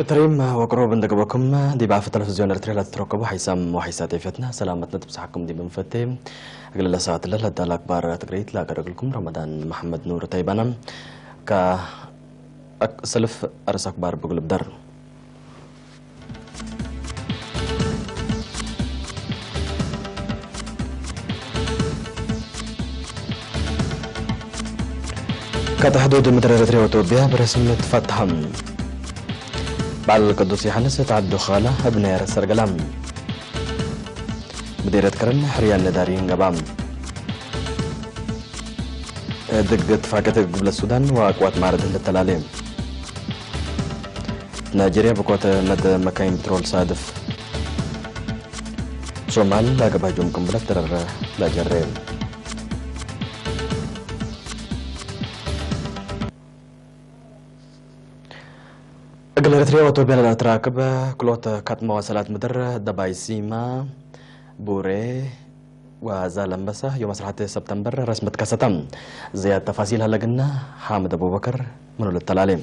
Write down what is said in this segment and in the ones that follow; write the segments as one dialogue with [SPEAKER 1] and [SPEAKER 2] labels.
[SPEAKER 1] تريم وقروب ندقبكم دي بعف التلفزيون الارتريلا تتركبوا حيسام وحيسات يفتنا سلامتنا تبصحكم دي بنفتي أقل الله ساعة الله لدى الأكبار تقريت لا أقرألكم رمضان محمد نور تايبانا سلف أرس أكبار بقلب در كانت حدود مدر الارتريا وتوبيا برسم تفتحم بعد القدوس يحنس تعدو خالة ابن سرقلام مديرة كرن حريان ندارين قبام دقت فاكت قبل السودان وأقوات معرض للتلاليم نيجيريا بقوات مد مكاين بترول صادف صومال لا قباجوم قنبلة ترر لا جرين أقل إريتريا وتوبيا للأتراكب كلوت كات مواصلات مدر دباي سيما بوري وزالمبسة يوم 10 سبتمبر رسمة كاستم زيادة تفاصيلها لقنا حامد أبو بكر من التلاليم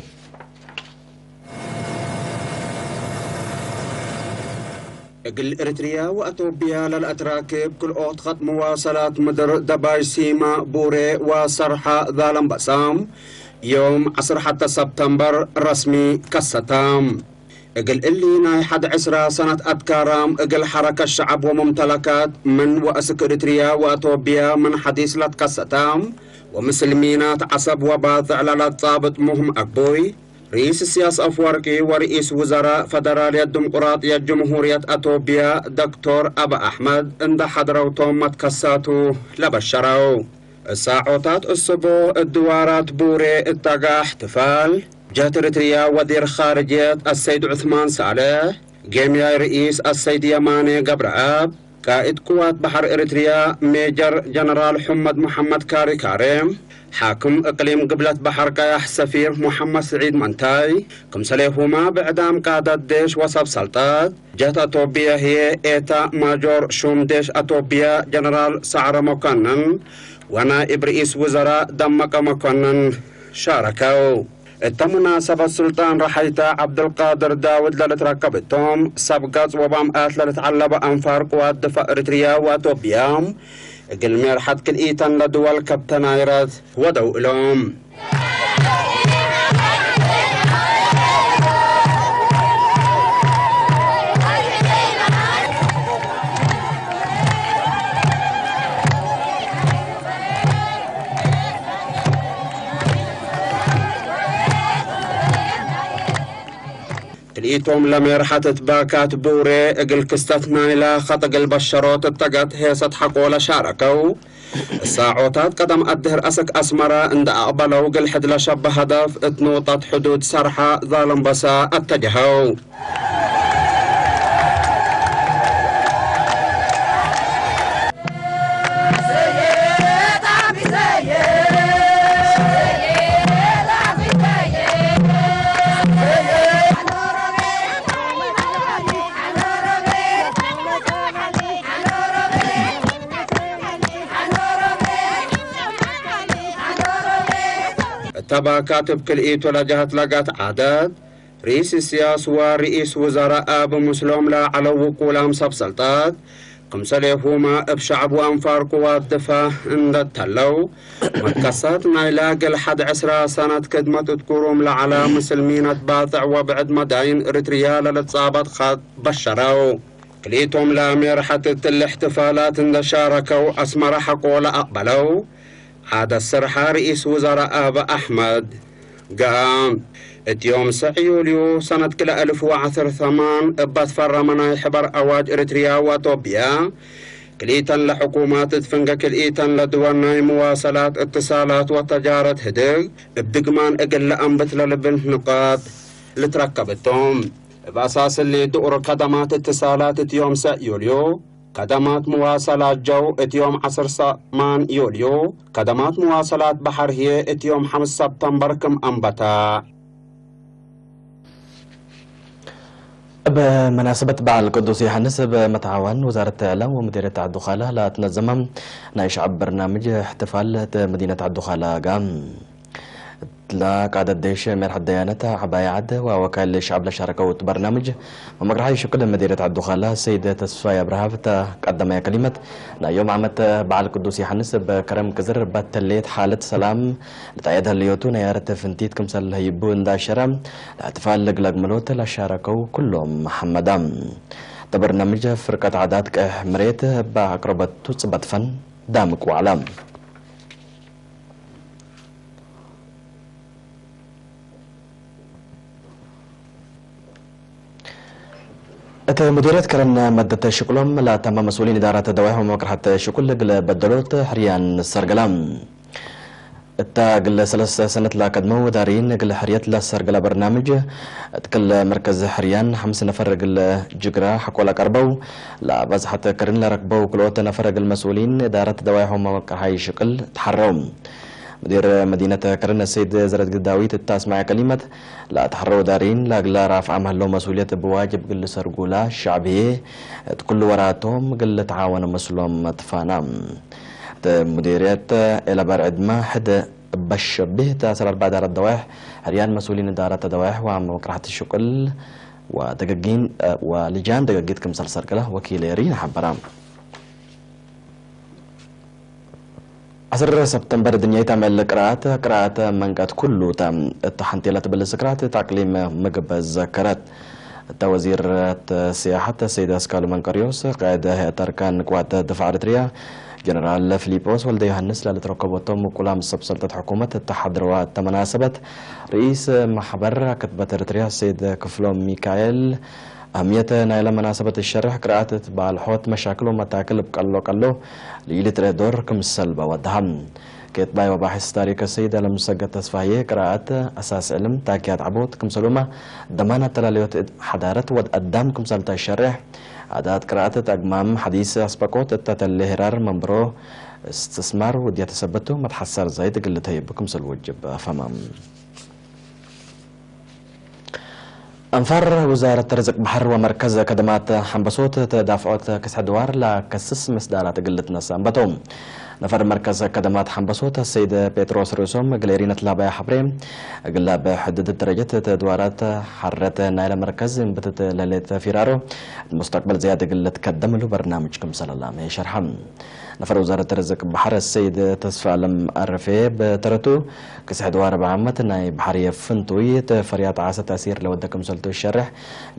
[SPEAKER 2] أقل إريتريا وأتوبيا للأتراكب كل أوت خط مواصلات مدر دباي سيما بوري وصرحة زالمبسام يوم 10 سبتمبر رسمي كستام اقل اللي ناي 11 سنة أتكارام اقل حركة الشعب وممتلكات من وأسك إريتريا وأتوبيا من حديث لتكستام ومسلمينات عصب وباطع للطابط مهم أكبوي رئيس السياسة أفورقي ورئيس وزراء فدرالية الديمقراطية جمهورية أتوبيا دكتور أبا أحمد عند حضروا تومت كساتو لبشروا الساعوتات الصبو الدوارات بوري اتقى احتفال جهة إريتريا وزير خارجية السيد عثمان صالح جميع رئيس السيد يماني قبرآب قائد قوات بحر إريتريا ميجر جنرال حمد محمد كاري كاريم حاكم إقليم قبلة بحر قياح سفير محمد سعيد منتاي كمسليهما بإعدام قادة ديش وصب سلطات جهة أتوبيا هي إيتا ماجور شوم ديش أتوبيا جنرال سعر مكنن ونائب رئيس وزراء دمك مكنن شاركوا التمناسبة السلطان رحيتا عبد القادر داود للتركبتهم سبقات وبام آت للتعلب أنفار قوات دفاع إريتريا وأتوبيا قل ميرحد كل إيتان لدول كابتنايرات ودو إلهم تلقيتهم لميرحة باكات بوري اقل كستت نايلا خطق البشرات اتقت هيست حقولا شاركوا الساعوتات قدم الدهر أسك أسمرة عند أقبلوا قل حد لشب هدف اتنوطت حدود سرحة ظالم بسا اتجهوا تبا كاتب كل إيت ولا جهة لقات عدد رئيس السياسة ورئيس وزراء أبو مسلم لا على وقولهم سب سلطات كمسليهما بشعب وأنفار قوات دفاع عند التلو متكسات نايلاق 11 سنة كدمة تذكرهم لعلى مسلمين باطع وبعد مداين إريتريا للتصابت خاط بشروا كليتهم لا ميرحة الاحتفالات عند شاركوا أسمر حقولا أقبلوا هذا السرحة رئيس وزراء أبا أحمد قام يوم 9 يوليو سنة كلا 1008 بتفر مناي حبر أواج إريتريا وأتوبيا كليتا لحكومات تفنقا كليتا لدورناي مواصلات اتصالات وتجارة هدق بدقمان اقل أنبت للبن نقاط لتركبتهم بأساس اللي دور خدمات اتصالات يوم 9 يوليو خدمات مواصلات جو اتيوم 10 يوليو خدمات مواصلات بحر هي اتيوم 5 سبتمبر كم أنبتا
[SPEAKER 1] بمناسبة بعد القدوس يحنس بمتعاون وزارة الإعلام ومديرية الدخالة لا تنظم نايش عب برنامج احتفال مدينة الدخالة قام لا قادة الديش مرح الديانة عباية عد ووكالة الشعب لشاركوا برنامج ومقرحي شكل مديرة الدخلاء السيدة تسفاية إبراهيم تقدم كلمة لا يوم عمت بعد القدوس يحنس بكرم كزر بتليت حالة سلام لتعيدها اليوتو نيارة فنتيت كمسل هيبون دا شرم لاعتفال لقلق ملوت لشاركوا كلهم محمدا برنامج فرقة عادات مريت بأقربة تصبت فن دامك وعلام مديرية كرن مدة شكلهم لا تم مسؤولين إدارة الدواعي ومكرحة شكل بدلوت حريان السرقلام قل 3 سنة لا قدموا دارين قل حريات لا سرقلا برنامج تكل مركز حريان 5 نفر قل جقرا حكولا قربو لا بس حتى كرن لا ركبو كلوت نفر قل مسؤولين إدارة الدواعي ومكرحة شكل تحروا مدير مدينة كرن السيد زرد قداوي تتسمع كلمة لا تحروا دارين لا قل رافع مهلو مسؤولية بواجب قل سرقولا الشعبية كل وراتهم قل تعاون مسلوم تفانام مديرية إلى برعد ما حد بشبه تأثر بعد الدواح حريان مسؤولين إدارة الدواح وعم مكرحة الشغل ودقيقين ولجان دقيقيت كم سرقلة وكيل رين حبرام 10 سبتمبر الدنيا تعمل قراءات منقات كله تم التحنتيلة بالسكرات تعقليم مقب الذكرات وزير السياحة السيدة سكالو منكريوس قائد هيئة أركان قوات الدفاع الإريتريا جنرال فيليبوس ولد يوهنس لترقبتهم وكلام سلطة حكومة التحضر والتمناسبة رئيس محبر كتبة إريتريا السيد كفلوم ميكائيل أهمية نايلة مناسبة الشرح قراءة بالحوت مشاكل ومتاكل بقلو ليلة دور كمسلبة ودهم كتباي وباحث تاريخ السيدة لمسجد تصفية قراءة أساس علم تاكيات عبود كمسلومة ضمانة تلاليوت حضارة وقدام كمسلطة الشرح عادات قراءة أقمام حديث أسبقوت التتلهرار منبرو استثمار ودي تثبتو متحسر زايد قلت هي بكمسل وجب فمام أنفر وزارة رزق بحر ومركز خدمات حنبسوت تدافعات كسح دوار لكسس مسدارات قلت نسام بتوم نفر مركز خدمات حنبسوت السيد بيتروس روسوم قليرينة لابا حبريم قلاب حدد درجة تدوارات حرة نايل مركز بتت ليلة فيرارو المستقبل زيادة قلت قدم له برنامجكم صلى الله عليه شرحم نفر وزارة رزق بحر السيد تصفى لم أرفي بترتو كسح دوار بعمة ناي بحرية فنتوي فريات عاسة تأثير لودكم سلطو الشرح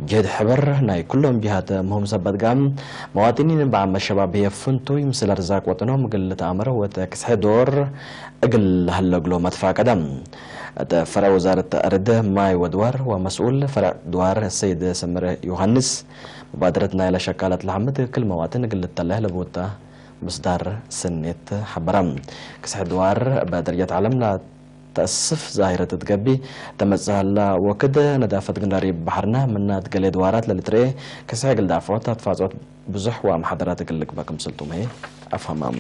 [SPEAKER 1] جهد حبر ناي كلهم جهات مهم سبت قام مواطنين بعم الشباب هي فنتوي مثل رزاق وطنهم قلت أمر وتكسح دور أقل هلقلو مدفع قدم فرع وزارة أرد ماي ودوار ومسؤول فرع دوار السيد سمر يوهنس مبادرتنا إلى شكالة الحمد كل مواطن قلت تله لبوتا مصدر سنة حبرم كسح دوار بدرجة عالمنا تأسف ظاهرة تقبي تمزها وكده ندافة قناري بحرنا من تقلي دوارات للتري كسح قل دافعات تفاصات بزح ومحاضرات قلك باكم سلطوم هي أفهمام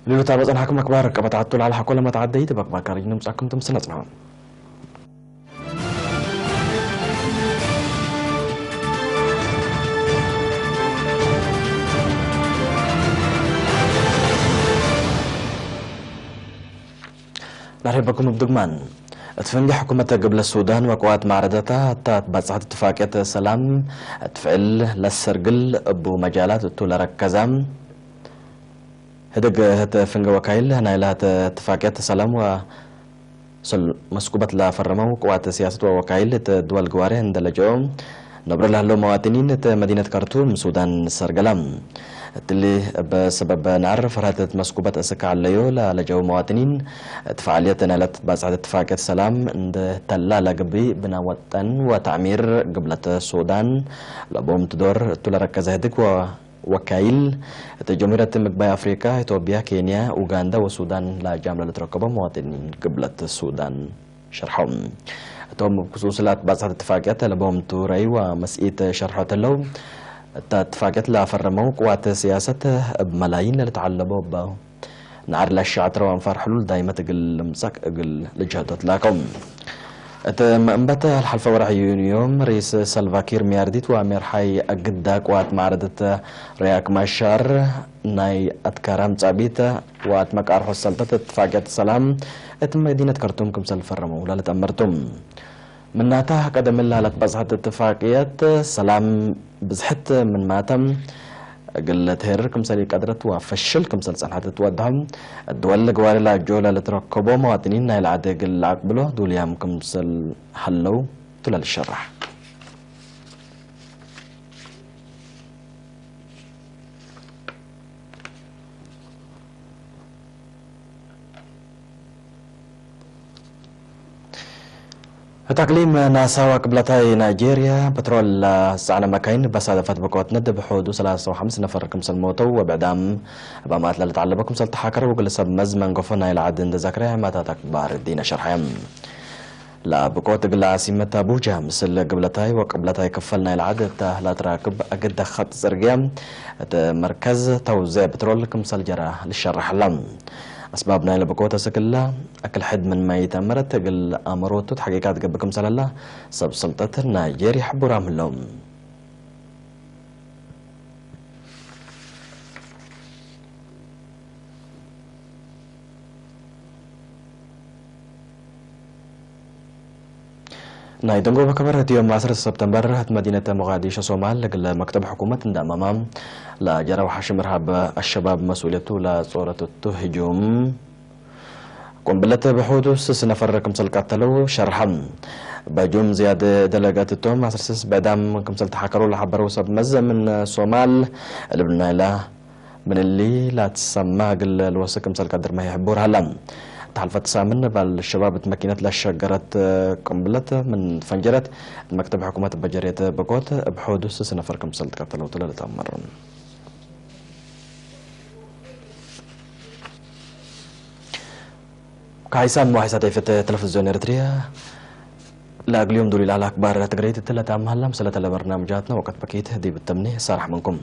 [SPEAKER 1] لولو تابزان حكم أكبر كبتعطل على حكولة ما تعدي تبقى باكارين نمسعكم تمسنتنا نرحبكم بدقمان تفنج حكومة قبل السودان وقوات معرضتها تبصحت اتفاقية السلام تفعل للسرقل أبو مجالات طول ركزام هدق تفنج وكايل هنا لها اتفاقية السلام و مسكوبة لفرمو قوات سياسة ووكايل دول قواري عند لجوم نبر لها مواطنين مدينة كارتوم سودان السرقلام اللي بسبب نعرف فرهدت مسكوبة أسكا عليو لجو مواطنين تفعاليات نالت باسعد اتفاقية السلام عند تلا لقبي بنا وطن وتعمير قبلة السودان لبوم تدور تلا ركز هدك وكايل جمهورية مقبايا أفريقيا إثيوبيا كينيا أوغندا والسودان لا جاملة لتركبة مواطنين قبلة السودان شرحهم توم بخصوص باسعد اتفاقيات لبوم توري ومسئية شرحات اللوم اتفاقيت لا فرموا قوات سياسة بملايين اللي تعلموا ب نعر للشعتر وانفار حلول دايما تقل مسك اقل لجهدت لكم منبت الحلفة ورع يوم رئيس سلفاكير ميارديت وامير حي أجدك وات معرضة رياك مشار ناي أتكرم تعبيت وات مكار حصلت اتفاقية السلام ات مدينة كرتوم كم سلفرمو ولا لتأمرتم من ناتها قدم الله لتبزحت اتفاقية سلام بزحت من ماتم قلت هير كمسل قدرت وفشل كمسل صنحت تودهم الدول قوالي لا جولة لتركبوا مواطنين نايل عادق العقبلو دوليام كمسل حلو تلال الشرح تقليم ناسا وقبلتاي نيجيريا بترول سعنا مكاين بس هذا فات بقوت ند بحدود 53 نفر كمسل موتو وبعدام بامات لا تعلبكم سل تحاكر وقل سب مزمن قفنا الى عدن ذكرها ما تكبار الدين شرحهم لا بقوت قل عاصمة أبوجا مثل قبلتاي وقبلتاي كفلنا العدد لا تراكب أقد خط زرقيم مركز توزيع بترول كمسل جرا للشرح لم أسبابنا إلى بقوة سكلا أكل حد من ما يتمرت تقل أمروتو حقيقات قبكم سلالة سب سلطة نيجيريا حبو راملهم نايدنغو بكبر يوم 10 سبتمبر مدينة مقديشو صومال لقل مكتب حكومة دامام لا جرى وحشم إرهاب الشباب مسؤوليته لصورة الهجوم قنبلة بحدوث سنفر كمسل قتلوا شرحم بجوم زيادة دلقات التهم 10 بعدام كمسل تحكروا لحبروا سب مزة من صومال لبنايلا من اللي لا تسمى قل الوسط كمسل قدر ما يحبور هلم تحلفت سامن بالشباب تمكنت لشجرت قنبلة من فنجرت مكتب حكومة بجرية بقوت بحدوث سنفر كمسل قتلوا طلال تأمرون كايسان مواحسة في التلفزيون إريتريا لا اليوم دولي على أكبر تقريت الثلاثة أمهلم سلة برنامجاتنا وقت بكيت دي بالتمني صارح منكم